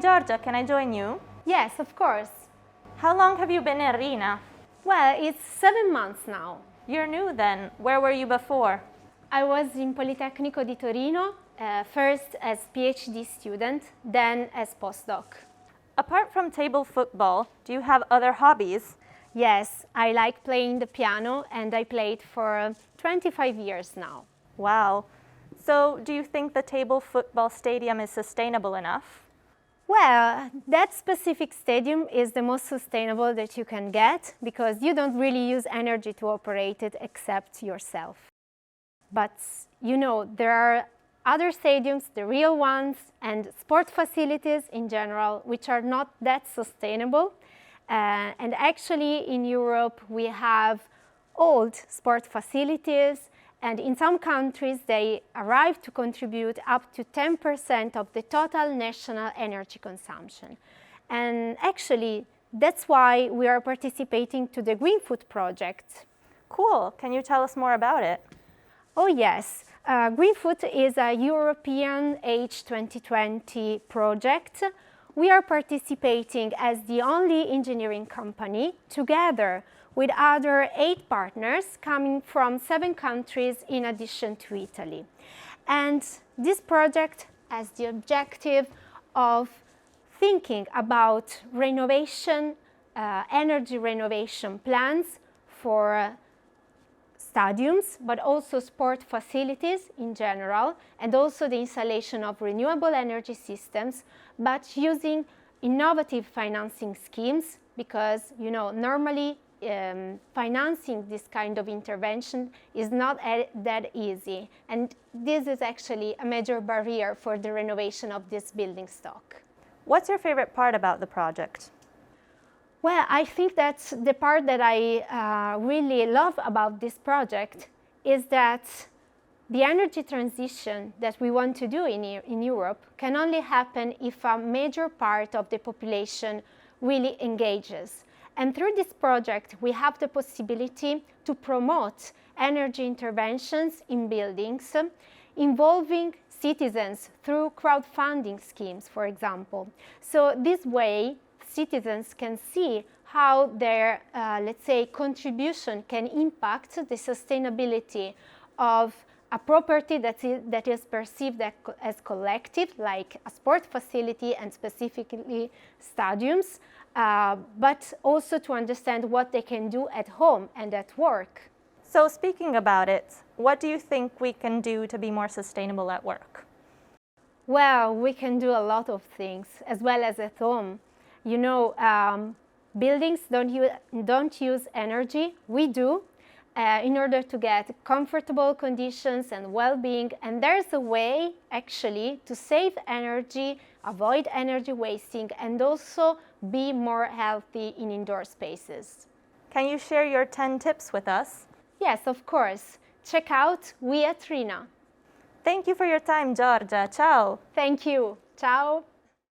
Giorgia, can I join you? Yes, of course. How long have you been in RINA? Well, it's 7 months now. You're new then. Where were you before? I was in Politecnico di Torino, first as PhD student, then as postdoc. Apart from table football, do you have other hobbies? Yes, I like playing the piano and I played for 25 years now. Wow. So, do you think the table football stadium is sustainable enough? Well, that specific stadium is the most sustainable that you can get because you don't really use energy to operate it except yourself. But, you know, there are other stadiums, the real ones, and sport facilities in general, which are not that sustainable. And actually in Europe we have old sport facilities, and in some countries they arrive to contribute up to 10% of the total national energy consumption. And actually that's why we are participating to the GREENFOOT project. Cool. Can you tell us more about it? Oh yes. GREENFOOT is a European H 2020 project. We are participating as the only engineering company together with other 8 partners coming from 7 countries in addition to Italy. And this project has the objective of thinking about renovation, energy renovation plans for stadiums, but also sport facilities in general, and also the installation of renewable energy systems, but using innovative financing schemes because, you know, normally financing this kind of intervention is not that easy, and this is actually a major barrier for the renovation of this building stock. What's your favorite part about the project? Well, I think that the part that I really love about this project is that the energy transition that we want to do in Europe can only happen if a major part of the population really engages. And through this project, we have the possibility to promote energy interventions in buildings involving citizens through crowdfunding schemes, for example. So this way, citizens can see how their, let's say, contribution can impact the sustainability of a property that is perceived as collective, like a sport facility and specifically stadiums, but also to understand what they can do at home and at work. So speaking about it, what do you think we can do to be more sustainable at work? Well, we can do a lot of things, as well as at home. You know, buildings don't use energy. We do, in order to get comfortable conditions and well-being. And there's a way, actually, to save energy, avoid energy wasting, and also be more healthy in indoor spaces. Can you share your 10 tips with us? Yes, of course. Check out We at RINA. Thank you for your time, Giorgia. Ciao. Thank you. Ciao.